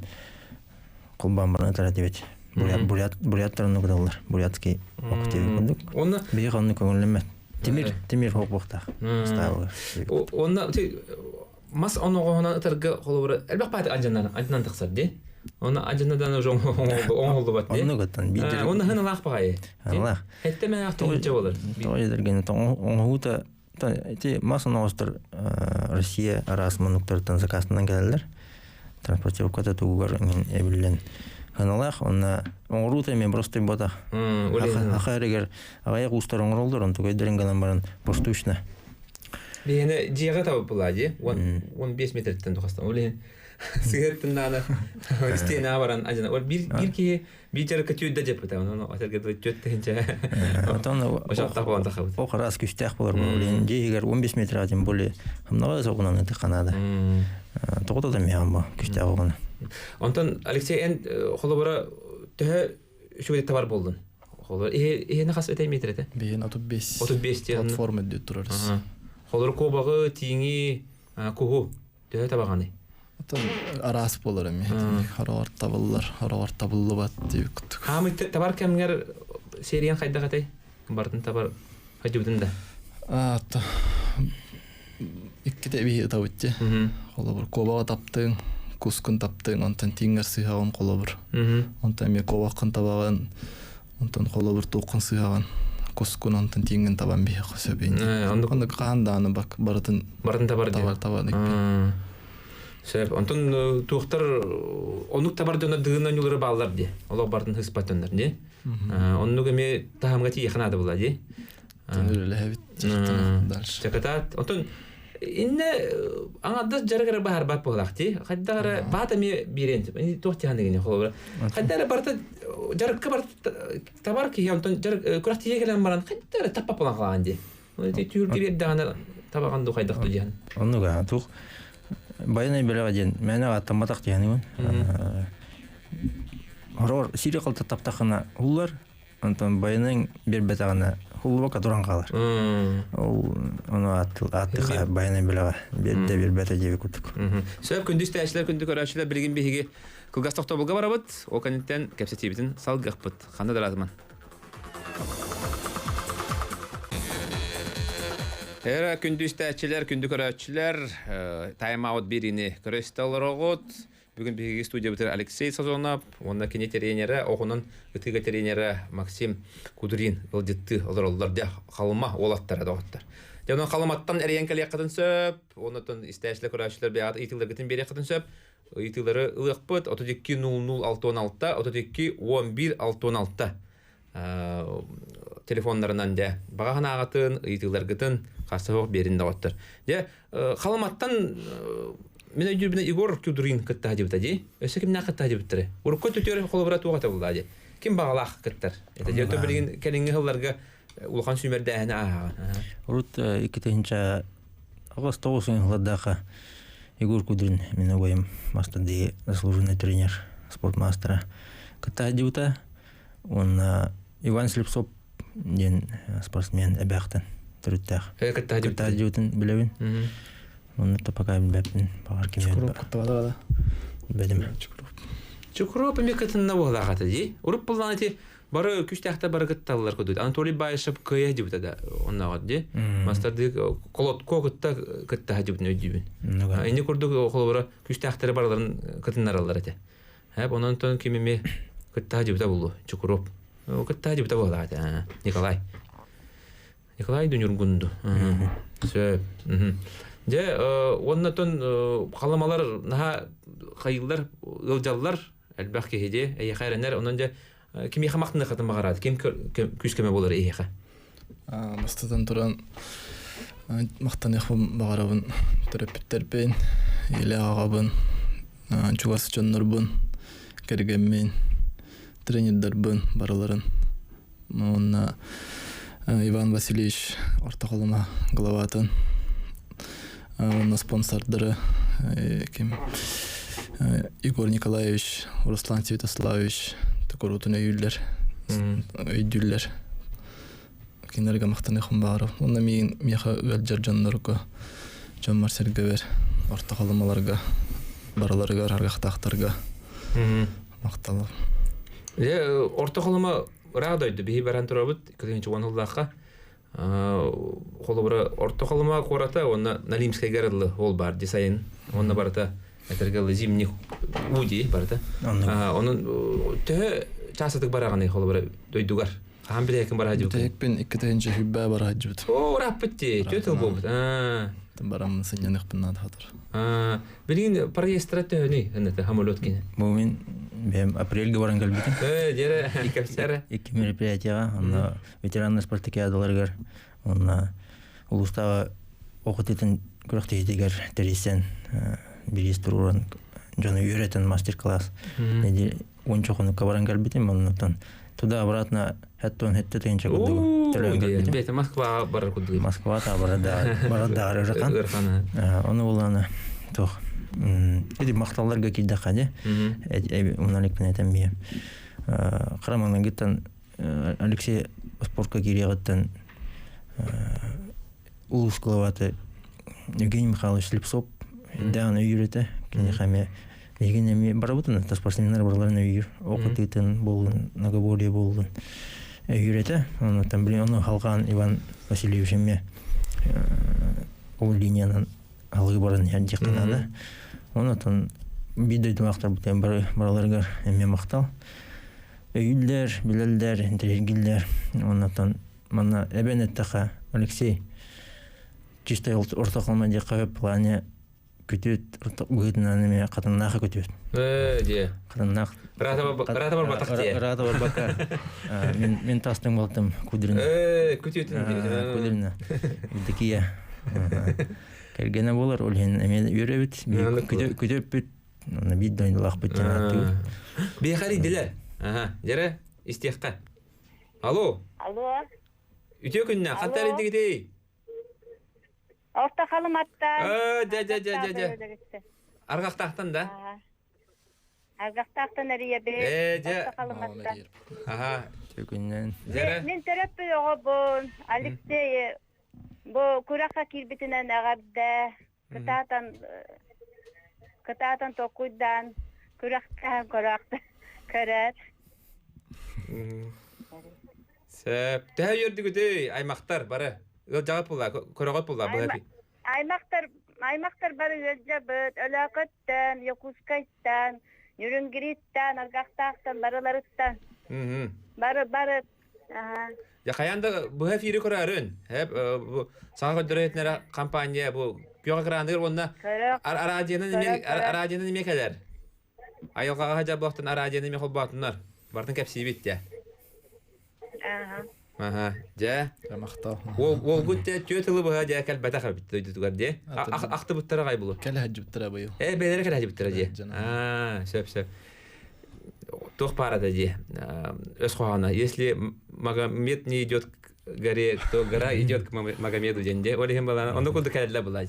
кулбанбран таратибет. Буряттарын угдалар, бурятский октеви кундук. Онна бейганны көңүллемет. Темир хопуктак. Онна мас оногона ытырга холобра элбак бат анжандан тыксар ди. Оны ажынадан уже оңолду бат ди. Оноготан бидер. Оны хына лакпагай. Аллах. Хеттеме актылча болор. Тоydерген оңгута эти масоногостор Россия арасмануктардан закасынан келдер. Транспортировкада тугар эбилен. Ханалах онна оңрута мен просто бота. Ахарыгер аяк устар оңролдор, он тугайдерен галан баран поштучна. Бене жига табып булади. 15 метрден тухастан. Олен сигареттен ана стена баран ажына. Ол бирки битер көтүдө деп ата. Оны атырга төттенче. Атаны ошакта болгон тахабыт. Окрас күстәк булар бу. Олен жигер 15 метр адим боле. Хамнага согунан эте канада. Тогото да меам күстәк болгон. Онтан Алексей эн холобара тө шугай товар болдун. Холор эне хас өтөй метрете. Бен 35. 35 платформа деп турарыз. Холор кобагы тиңи куху тө табаганы. Отон арас болар эми. Харагар табыллар дип күттүк. Хамы табар кемгер сериян кайда катай? Бардын табар хажыбытында. Ата. Икки теби табытты. Колобур кобага таптың, кускун таптың, онтан тиңер сыйган колобур. Онтан ме кобакын табаган, онтан колобур токун сыйган. Кускун онтан тиңген табан бие кособен. Онда канданы бак бардын табар. Табар. Сөп, онтон туохтар онук табар дөна дыгынан юлары баллар ди. Олог бардын хыспатындар ди. Оннук эме тахамга тиеханады була ди. Төнүлөбит. Дальше. Чакатат. Онтон инне аңадда жаргара бахар бат болакти. Кайдагара батами бирен. Эни тохтяны гене холобра. Кайдагара барта жарыкка бар табар ки онтон жарык куракти егелен баран кайдагара таппа болан калаган ди. Эти тюркебе дагана табаганды кайдакты диган. Оннуга тух Байнай белега ден, мене атаматак дияны. Хорор сири калта таптакына уллар, антон байның бер бетагына хулбака туран калар. Ол аны атты байнай белега бер бете деп күттүк. Сөп күндүз тәшләр күндү көрәчләр билгин биһиге кылгас токтобулга барабыт, о канеттен кепсетибитин салгакпыт. Ханда даратман. Эра күндүз тәчләр күндү көрәчләр тайм-аут бирини көрәстәләргот. Бүгін биһиге студия битер Алексей Сазонов, онда кине тренеры, огунун ытыга тренеры Максим Кудрин ылдытты олоролларда халма олаттар дагыттар. Жана халматтан эренкеле катын сөп, онотон истәшле көрәчләр бият итилдергетин бере катын сөп, итилдәре ылыкпыт 32000616, 321116. Телефоннарынан да багана агатын, итилдергетин касыгы беринде оттыр. Же халматтан мен өйдүбүнө Игор Кудрин кытта дибитади. Өсө кимне кытта дибитре. Урукко төтөр холобра тугата булдади. Ким багалак кыттар. Это же то билген келинге хылларга улхан сүмердә ана. Урут 2-нче август 9-ладака Игор Кудрин мен ойым мастади заслуженный тренер, спортмастера. Кытта дибита. Он Иван Слепцов ден спортсмен әбәхтен түрттәк. Кытта дибитен билебин. Он это пока бепин бар кеме. Чукуроп Бедем. Чукуроп мекатын навола гатади. Уруп булланати бары күчтәхтә бары гытталлар кудут. Анатолий Байшев кыя дибитада оннага ди. Мастарды колот когытта кытта дибитне дибин. Инде курдук холбара күчтәхтәре барларын кытыннар алар әте. Һәп онан тон кимеме кытта дибита булды. Чукуроп. Кытта дибита була әте. Николай Дунюргунду. Сөп. Же оннотон каламалар наха кайылдар ылжаллар әлбәк кеһиде әйхәрәнәр оннан же ким яхмактны хатын багарат ким күскеме булыр әйхә. Бастадан туран мактан яхым багарабын терапевттерпен иле агабын чугас чоннорбун кергенмен тренердербын бараларын. Онна Иван Васильевич ортаколума главатын. Он спонсордары ким Игорь Николаевич, Руслан Святославович, такой рутын өйдүллер. Кинерге мактаны хымбары. Онда мен меха өлжер жаннарга, Жан Марселге бер, ортакалымаларга, бараларга, аргактактарга. Макталы. Ортакалыма радойду бии баран турабыт, 2010 холобра ортоколма кората онна Налимская городла ол бар дизайн онна барта этергел зимних уди барта онун тэ часатык бараганы холобра дойдугар хамбиле ким бара жибут текпен 2-нче хүббә бара жибут о раппетти төтөл болбут барам сыняныкпын надыр билин проестратөни энете хамолот кине Момин бем апрельге баран галбитин. Дере икәфсәре. Ике мероприятиега, анда ветераннар спартакиадаларга, анда улустагы окут итен күрәктәйдегәр дәресен бириструран жана үйрәтен мастер-класс. Неде ончокны баран галбитин, моннан туда обратно хәттон хәтте тенчә кудыгы. Бете Москва барар кудыгы. Москва та барада ракан. Аны буланы тох. Эди макталларга килде хәде. Уналык менә тәмбия. Карамаңнан гиттан Алексей спортка кирегәттән улус главаты Евгений Михайлович Слепцов да аны үйрәтә. Кини хаме деген эми барабытын таспасыннар барларына үйүр. Окутытын болдун, наговория болдун. Үйрете, онтан билен оны халкан Иван Васильевич эме ол линиянан алгы баран жакынада. Онтан бидейдин вактар бутен бараларга эме мактал. Өйүлдер, билелдер, интергиллер. Онтан мана эбенеттаха Алексей чистой ортоколма жакка плане күтүт бүгүнөн эме катыннакы күтүт. Де. Катыннак. Рата бар батак де. Рата бар бака. Мен тастың болдым кудрин. Күтүтүн. Кудрин. Дикия. Кергене болар ол эме үйрөбүт. Күтөп аны бидден лак битен. Бехари дилер. Ага, жара истехка. Алло. Алло. Үтө күннө кантар идигидей? Орта калыматтан. Да. Аргактактан да? Аргактактан эребе. Орта калыматтан. Ага. Күннен. Жара. Мен төрөппү огобун. Алексей бу курака кирбитинен агабда. Кытаатан токуйдан. Куракта. Көрөр. Сэп. Тэ йөрдүгүдей аймактар бары. Жагап була, көрөгөт була бу хепи. Аймактар бары өжөбөт, Өлөкөттөн, Якускайттан, Нүрүнгириттан, Аргактактан, барыларыттан. Бары. Я каянда бу хепири көрөрүн. Хеп бу сага дөретнер компания бу күйөграндыр онна. Арадиянын неме келер. Айылга жабактан арадиянын неме холбатынар. Бардын кепсибит де. Ага, жа. Мактал. Ол гүтте төтөлү бага жа калбата хабит дүйдүгөр де. Акты буттара гай булу. Кел хаҗиптыра быйыл. Белер кел хаҗиптыра же. Сөп. Тох парада же. Өсхана, если Магомед не идет к горе, то гора идет к Магомеду денде. Олем бала, он куда калла була.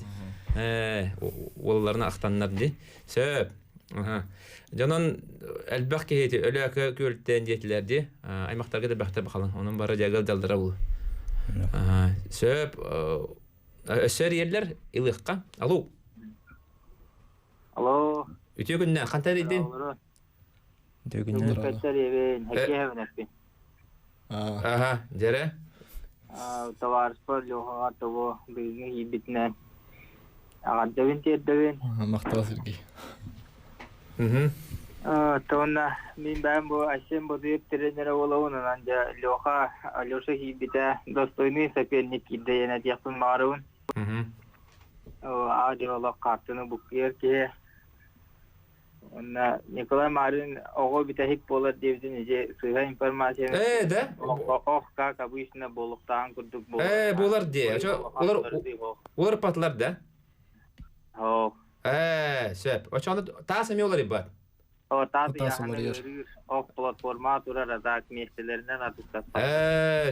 Олларны актаннар де. Сөп. Ага. Жанан әлбәк кеһети өлөкө көлтен жетилерди. Аймактарга да бактар бакалан. Онун бары жагыл жалдыра бул. Сөп өсөр ерлер илыкка. Алло. Алло. Үтө күннө кантар идин? Дөгүннен. Каттар евен, хакевен. Ага, жере. Товар спор лёга того бизнес битнен. Агаддын тедден. Мактал Сергей. Тонна мен бәм бу асем бу дип тренер болуун анжа лёха Алёша хибита достойный соперник идеяна яктын марун. Адиола картыны букер ке. Онна Николай Марин ого битахик болар девдин же сыга информация. Да? Как обычно болуктан курдук бол. Болар де. Олар патлар да? Сөп. Очоны таас эме олар ибат. Платформа турар да местелеринен атыстап.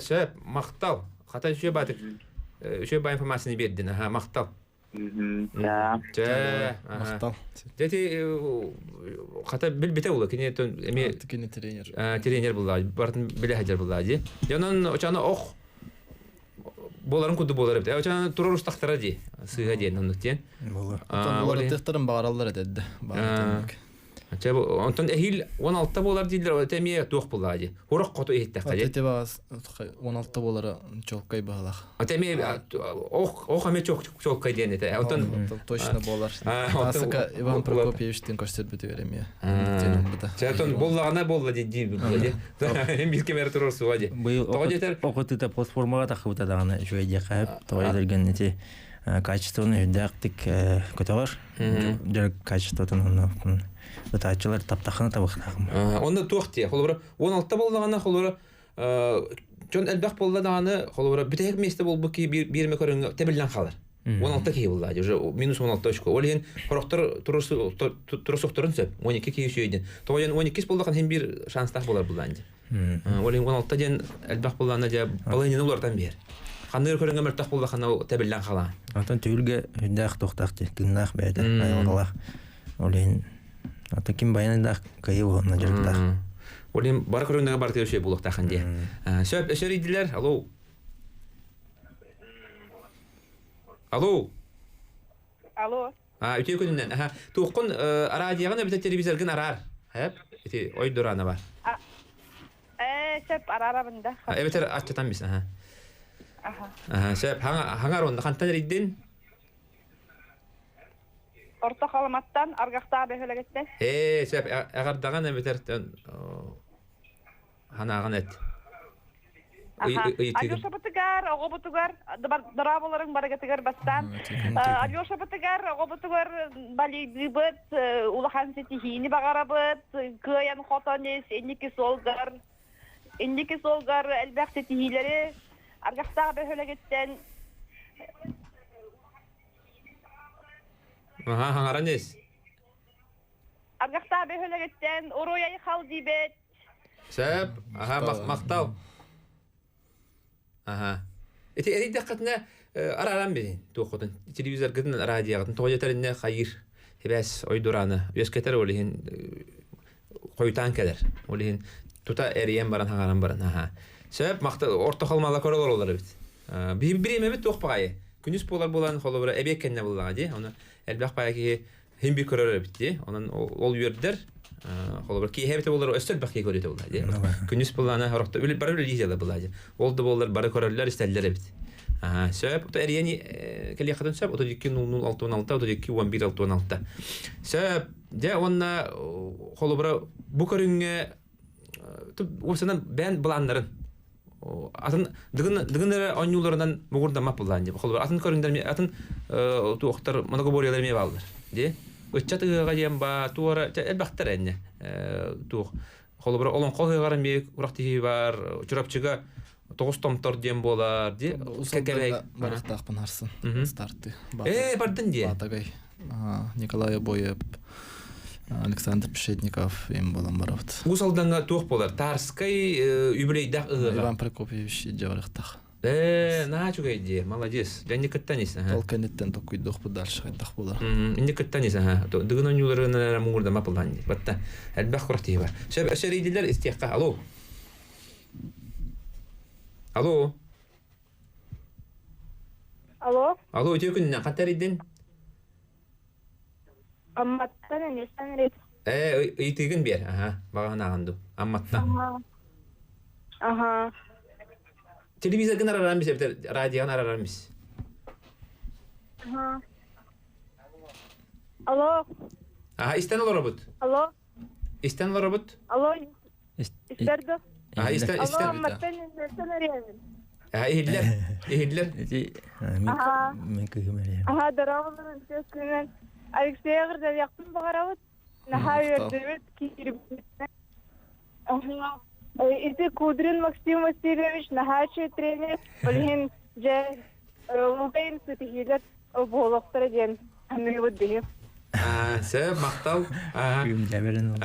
Сөп, мактал. Ката үшө батык. Үшө ба информацияны бердин. Мактал. Мактал. Дети ката билбете болу. Кене эме тренер булла. Бартын биле хажар булла ди. Жонун очоны ох боларын куду болар бит. Очоны турар устактара ди. Сыга ди нуктен. Олар тыктырын багаралар эдди. Онтон эхил 16 болар дилер, темие тух булади. Хорок кото эттекка. Тетебас 16 болары чолкай багалах. Темие ох аме чолкай денете. Онтон точно болар. Асыка Иван Прокопьевичтин көрсөтүп берем. Чатон боллагана болла ди булади. Эм бизге мер турор суади. Окутута платформага такыбыта дагана жойде кайып, тойлерген эти качественный дактик көтөгөр. Жер качествотун Атачылар таптахана табахтагым. Онда тохти, холора 16 болдагана холора жон элбак болдаганы холора битек месте болбу ки бирме көрүнгө тебилен калыр. 16 ки булды, уже минус 16 очко. Олен хороктор турусукторун сөп 12 ки үшөйдүн. Тоген 12 болдаган hem bir шанстах болар буланды. Олен 16 ден элбак болганда же балайнын улардан бер. Кандай көрүнгө мертак болдагана тебилен кала. Антан түйүлгө дак токтакты, тыңнак бейде. Айгала. Олен Атаким баянында кайы на жерде. Олим бар көрүнгө бар теше булук тахын де. Сөп эшеридилер. Алло. Алло. Үтө күнүнөн. Тууккун радиоган бит телевизорган арар. Хеп. Эти ой дурана бар. Сеп арарабында. Эбетер ачтан бис. Сеп хаңар онда кантан риддин? Орта халаматтан аргахта бехелегетте. Сеп агардаган эбетер ханаган эт. Алёша Батыгар, Ого Батыгар, дырабаларың барагатыгар бастан. Алёша Батыгар, Ого Батыгар, балигибет, улахан сетихини багарабет, кыян хотонес, энники солгар, элбак сетихилери, аргахтага бехөлегеттен. Хаңаранес. Аргахтага бехөлегеттен, орояй халдибет. Сеп, мактал. Эти дәкъәтне арарам бин. Туқотын телевизор гыдын радиогын тоҗетеринне хайыр. Хебәс ойдураны. Яскетер олыһын койтан кадәр. Олыһын тута эриен баран хаңаран баран. Сеп макта орта халмала коралар олар бит. Биреме бит тоқпагай. Күнүс болан холобра эбеккенне буллага ди. Аны элбак баяги химби коралар бит ди. Анан ол юрдер холобра ки хебете болар өстөл бакки көрөтө булла ди. Күнүс булланы хорокта үле бары лизеле булла ди. Ол да болар бары коралар истеллер бит. Сеп то эриени кели хатын сеп то 2006 2011 Сеп де онна холобра бу көрүнгө осынан бен буланнарын атын дыгыннары онюларынан бугурдамап булган деп. Холбар атын көрүндер атын туохтар моногобориялар ме балдар. Ди. Өччатыга ямба туара элбактар энне. Тух. Холбар олон когыгара ме урактыгы бар, чурапчыга 9 томтор дем болар, ди. Кекелек барактак панарсын. Старты. Бардын ди. Батагай. Николай Боев, Александр Пшетников им болан барабыт. Усалданга тух болар. Тарскай юбилейдак Иван Прокопьевич жабырыктак. Начуга иди, молодец. Я не каттанис. Толканеттен токуйдох бу дальше хайдах болар. Не каттанис. Дыгын юларына мугурда мапылдан. Батта элбак куртиба. Шеб ашаридилер истиякка. Алло. Алло. Алло, өтөкүн кантаридин? Амматтан нестен рет. Ыйтыгын бер. Багана аганду. Амматтан. Телевизор гына арарам бис, радиоган арарам бис. Алло. Истен робот. Алло. Истен робот. Алло. Истердо. Истен. Алло, амматтан нестен рет. Эхиллер. Мен көгемеле. Дырабаларын төкүнөн Алексей Агырда яктын багарабыт. Нахайырдыбыт кирибит. Это Кудрин Максим Васильевич, нахачий тренер, блин, же Лубейн сутихилер болоқтары ден, амир вот дегем. Сәп, мақтал. Күйім жәберін ол.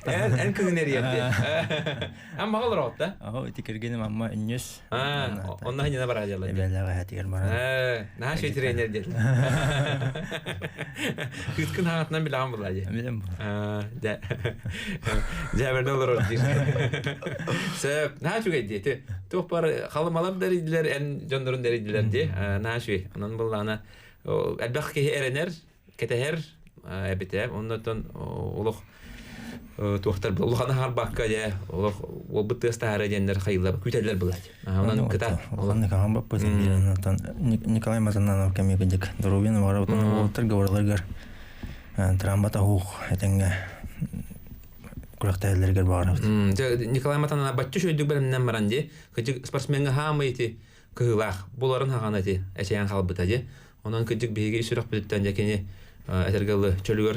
Ән күгінер ерде. Ән мағалыр ауыт да? Өте кергенім амма үннес. Онна ханена бара жалы. Бәліға әтігер бара. Нахачий тренер деді. Күткін хаңатынан білаған бұла же. Білем бұл. Жәберді олар орды. Сәп, нахачу гайди. Туқ бар қалымалар дәрейділер, ән жондырын дәрейділер де. Нахачу. Онан бұллағына Әлбәқ кеге әренер, кетәһәр әбетәм, оннан олық туақтар бұл. Олғаны ғар баққа де, ол бұттығыста әрі дендер қайылар, күйтәлер бұлады. Онан күта. Олғаны қаған бап бұзын. Николай Мазананов кәмегіндік. Дұрубен вара бұтын олықтар ғаварларғар. Трамбата хуқ әтенге күріқті әлдергер бағар бұд. Николай Мазананов бәтчі шөйдік бәрімнен баран де, күтік спортсменгі хамы еті күғылақ, бұларын хаған еті әшейен қал бұта де. Ondan küçük bir hege işirak büyütten yakini etergalı çölüger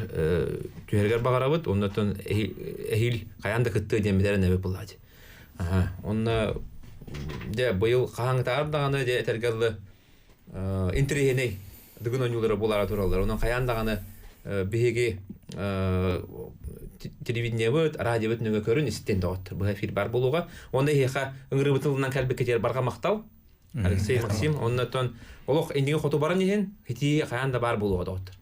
tüherger bağırabıt, ondan ehil kayanda kıttığı demelerin evi buladı. Ondan de bu yıl kahang tağırdağını de etergalı intrihini dıgın oyuncuları bulara turallar. Ondan kayandağını bir hege televizyonda bıt, radyo bıt nöge körün isten dağıttır. Bu hafif bar buluğa. Onda heka ıngırı bıtılından kalbi keter barga maqtal. Алексей Максим, оннан олох эндиге хото баран ehen, хити каянда бар болуга доктор.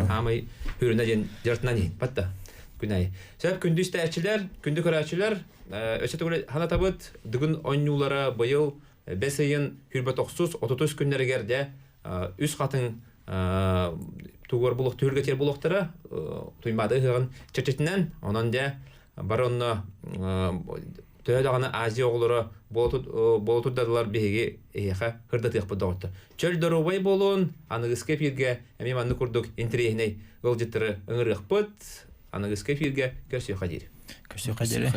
Амай хүрүнө ден жартынан ehen, батта. Күнай. Себеп күндүстө ачылар, күндү көрөчүлөр, өчөтөгүлө хана табыт, дүгүн ойнулары быйыл 5 айын хүрбөт оксус 30 күннергерде үс қатын тугор булук түргө тер булуктара туймады хыгын чечетинен онон же бар онно төдөгана Азия оглары болотур дадылар беги эха хырдатык бодоготто чөл доробай болон аныгыске фирге эми манны курдук интерейней ыл жыттыры ыңырык пыт аныгыске фирге көсө хадир Көсө кадере.